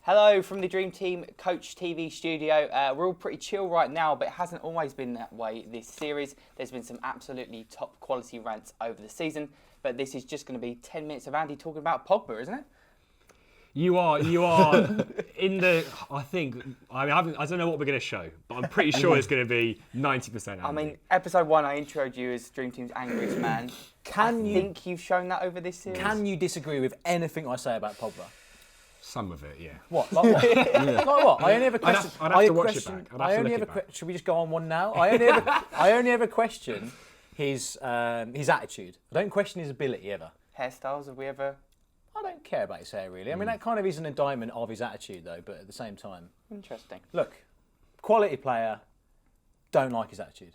Hello from the Dream Team Coach TV studio. We're all pretty chill right now, but it hasn't always been that way this series. There's been some absolutely top quality rants over the season, but this is just going to be 10 minutes of Andy talking about Pogba, isn't it? You are in the. I don't know what we're going to show, but I'm pretty sure it's going to be 90% Andy. I mean, episode 1, I introed you as Dream Team's angriest man. I think you've shown that over this series. Can you disagree with anything I say about Pogba? Some of it, yeah. What? Like what? Like what? I only have a question. I'd have to watch it back. Should we just go on one now? I only ever question his attitude. I don't question his ability ever. Hairstyles, have we ever? I don't care about his hair really. I mean, that kind of is an indictment of his attitude though, but at the same time. Interesting. Look, quality player, don't like his attitude.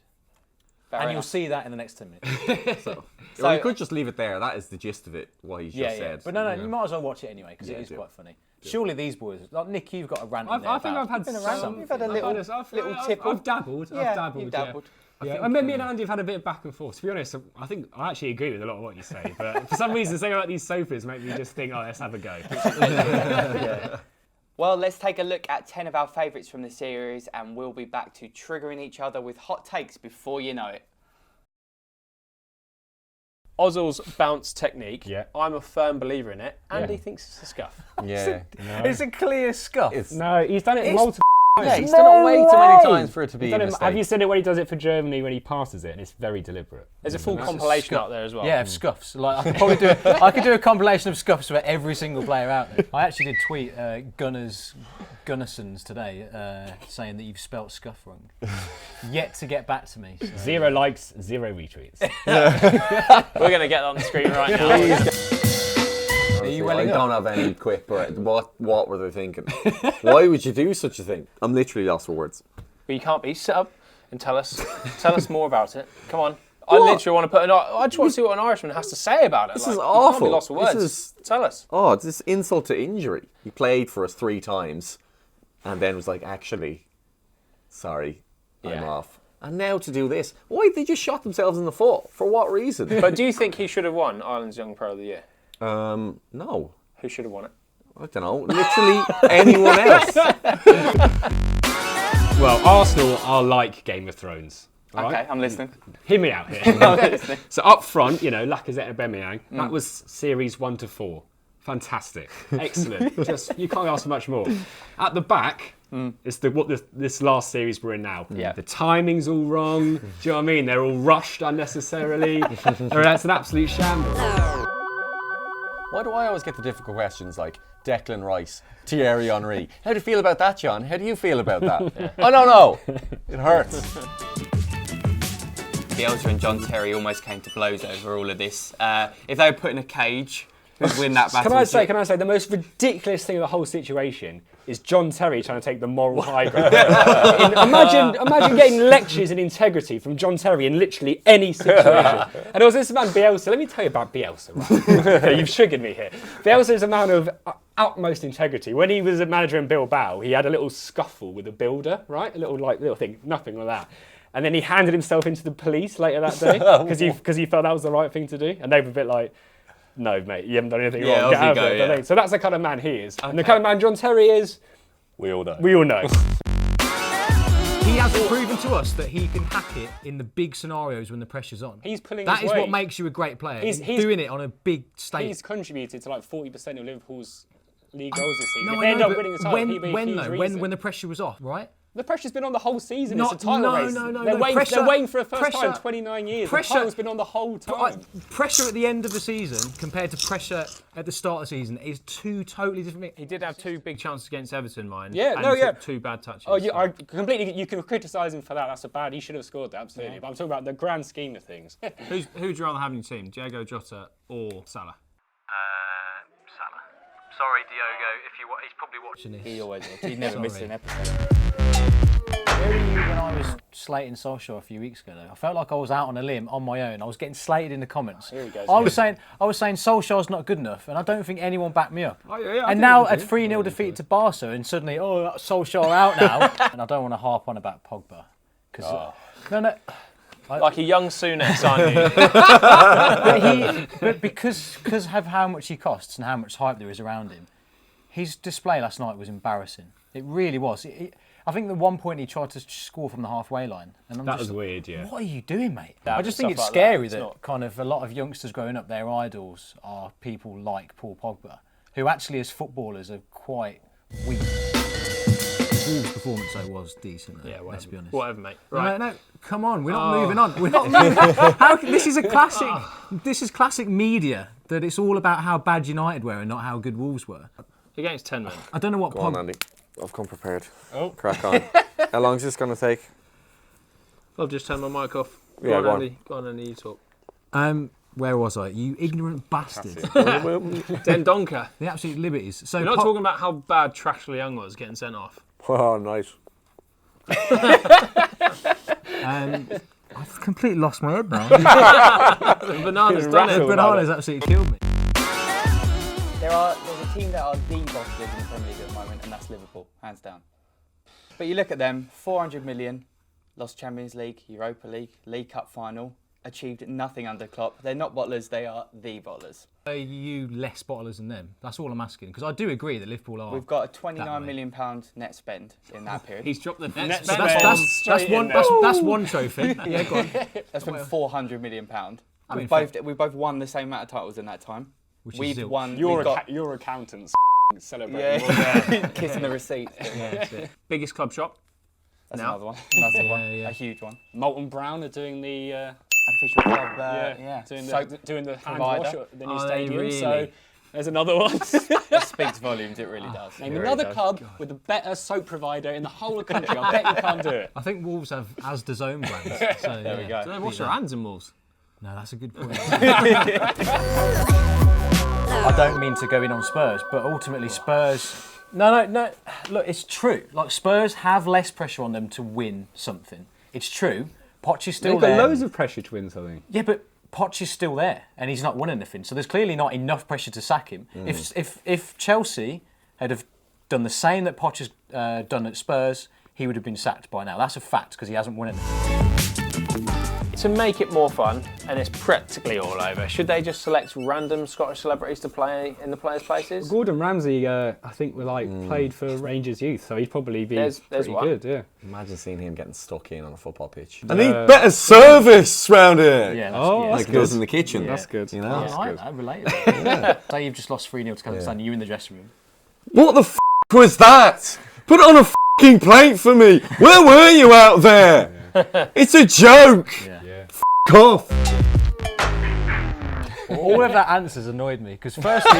Fair You'll see that in the next 10 minutes. So you could just leave it there. That is the gist of it, what he's just said. But no, you might as well watch it anyway, because it is quite funny. Surely these boys, like Nick, you've got a rant in there. I think I've had some. You've had a little tipple. I've dabbled. You've dabbled. Yeah, me and Andy have had a bit of back and forth. To be honest, I think I actually agree with a lot of what you say, but for some reason, saying about these sofas make me just think, let's have a go. Well, let's take a look at 10 of our favourites from the series, and we'll be back to triggering each other with hot takes before you know it. Ozil's bounce technique, I'm a firm believer in it. Andy thinks it's a scuff. Yeah. It's a clear scuff. No, he's done it multiple times. Yeah, he's done it way too many times for it to be a mistake. Have you seen it when he does it for Germany when he passes it, and it's very deliberate? There's a full compilation out there as well. Yeah, of scuffs. Like I could probably do a compilation of scuffs for every single player out there. I actually did tweet Gunnarsons today saying that you've spelt scuff wrong. Yet to get back to me. So. 0 likes, 0 retweets. We're going to get that on the screen right now. I don't have any quip. What were they thinking? Why would you do such a thing? I'm literally lost for words. But you can't be. Sit up and tell us more about it. Come on. I literally want to I just want to see what an Irishman has to say about it. This is awful. You can't be lost for words. Tell us. Oh, it's this insult to injury. He played for us 3 times and then was like, actually, sorry, I'm off. And now to do this. Why? They just shot themselves in the foot. For what reason? But do you think he should have won Ireland's Young Pro of the Year? No. Who should have won it? I don't know. Literally anyone else. Well, Arsenal are like Game of Thrones. Okay, right? I'm listening. Hear me out here. So up front, Lacazette and Aubameyang, that was series 1 to 4. Fantastic. Excellent. You can't ask for much more. At the back, it's this last series we're in now. Yeah. The timing's all wrong. Do you know what I mean? They're all rushed unnecessarily. That's an absolute shambles. Why do I always get the difficult questions like Declan Rice, Thierry Henry? How do you feel about that, John? How do you feel about that? I don't know. It hurts. Bielsa and John Terry almost came to blows over all of this. If they were put in a cage, who'd win that battle? Can I say the most ridiculous thing of the whole situation is John Terry trying to take the moral high ground. Imagine getting lectures in integrity from John Terry in literally any situation. And there was this man Bielsa. Let me tell you about Bielsa. Right? Okay, you've sugared me here. Bielsa is a man of utmost integrity. When he was a manager in Bilbao, he had a little scuffle with a builder, right? A little thing, nothing like that. And then he handed himself into the police later that day because he felt that was the right thing to do. And they were a bit like, no, mate, you haven't done anything wrong. Get out of it, don't they? So that's the kind of man he is. Okay. And the kind of man John Terry is, we all know. He has proven to us that he can hack it in the big scenarios when the pressure's on. He's pulling That his is weight. what makes you a great player. He's doing it on a big stage. He's contributed to like 40% of Liverpool's league goals this season. No, If I they end know, up but winning the title, when the pressure was off, right? The pressure's been on the whole season. It's a title race. They're waiting for the first time in 29 years. The title's been on the whole time. Pressure at the end of the season compared to pressure at the start of the season is 2 totally different things. He did have 2 big chances against Everton, mind. Yeah, and took 2 bad touches. Oh, I completely. You can criticise him for that. That's a bad. He should have scored that, absolutely. Yeah. But I'm talking about the grand scheme of things. Who would you rather have in your team, Diego Jota or Salah? Salah. Sorry, Diogo. He's probably watching this. He always will. He'd never miss an episode. Where were you when I was slating Solskjaer a few weeks ago, though? I felt like I was out on a limb on my own. I was getting slated in the comments. Here he goes. I was saying Solskjaer's not good enough, and I don't think anyone backed me up. Oh, yeah, and now at 3-0 defeat to Barca, and suddenly, Solskjaer out now. And I don't want to harp on about Pogba. No. Like a young Souness, aren't you? But because of how much he costs and how much hype there is around him, His display last night was embarrassing. It really was. I think at one point he tried to score from the halfway line. And I'm That just was weird, yeah. What are you doing, mate? Yeah, I just stuff think it's like that, scary it's that not- kind of a lot of youngsters growing up, their idols are people like Paul Pogba, who actually as footballers are quite weak. Wolves' performance though was decent. Yeah, let's be honest. Whatever, mate. Right. No, come on, we're not moving on. We're not moving. This is a classic. This is classic media that it's all about how bad United were and not how good Wolves were. Against 10 men. I don't know what Go on, Andy. I've come prepared. Oh. Crack on. How long is this going to take? I'll just turn my mic off. Yeah, go on. Andy. Go on, Andy, you talk. Where was I? You ignorant bastard. Dendonka. The absolute liberties. So You're not talking about how bad Trashley Young was getting sent off. Oh, nice. I've completely lost my head now. Bananas done it. Bananas absolutely killed me. There's a team that are the bottlers in the Premier League at the moment, and that's Liverpool, hands down. But you look at them, 400 million, lost Champions League, Europa League, League Cup final, achieved nothing under Klopp. They're not bottlers, they are the bottlers. Are you less bottlers than them? That's all I'm asking. Because I do agree that Liverpool are. We've got a £29 million net spend in that period. He's dropped the net Net spend. spend. That's one trophy. Yeah, go on. That's been £400 million. I mean, We both won the same amount of titles in that time. Which is We've zilch. won. Your, we've got, your accountants celebrating. yeah, kissing the receipt. Yeah, that's it. Biggest club shop. That's Now. another one. Another one. yeah. A huge one. Molten Brown are doing the Official club. Yeah. doing the hand provider. wash at the new Are they stadium. really? So there's another one. It speaks volumes. It really does. Name It really another does. club with a better soap provider in the whole of the country. I bet you can't do it. I think Wolves have Asda's own brands. So, There we go. Do they wash their hands in Wolves? No, that's a good point. I don't mean to go in on Spurs, but ultimately Spurs. No. Look, it's true. Like Spurs have less pressure on them to win something. It's true. Poch is still They've got there. loads of pressure to win something. Yeah, but Poch is still there, and he's not won anything. So there's clearly not enough pressure to sack him. If Chelsea had have done the same that Poch has done at Spurs, he would have been sacked by now. That's a fact because he hasn't won anything. To make it more fun, and it's practically all over, should they just select random Scottish celebrities to play in the players' places? Gordon Ramsay, I think, played for Rangers Youth, so he'd probably be There's pretty one. good. Yeah. Imagine seeing him getting stuck in on a football pitch. I need better service round here. Yeah, Like he does in the kitchen. That's good. You know? I relate. Say you've just lost 3-0 to Kazakhstan, you in the dressing room. What the f*** was that? Put it on a f***ing plate for me. Where were you out there? It's a joke. Yeah. F*** off. All of that answers annoyed me because firstly,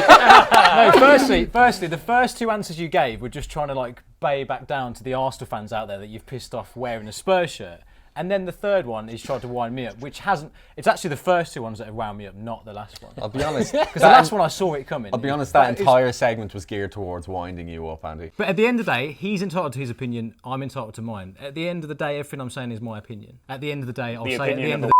the first two answers you gave were just trying to like bay back down to the Arsenal fans out there that you've pissed off wearing a Spurs shirt. And then the third one is trying to wind me up, which hasn't. It's actually the first two ones that have wound me up, not the last one. I'll be honest. Because the last one I saw it coming. I'll be honest, that entire segment was geared towards winding you up, Andy. But at the end of the day, he's entitled to his opinion. I'm entitled to mine. At the end of the day, everything I'm saying is my opinion. At the end of the day, I'll say at the end of the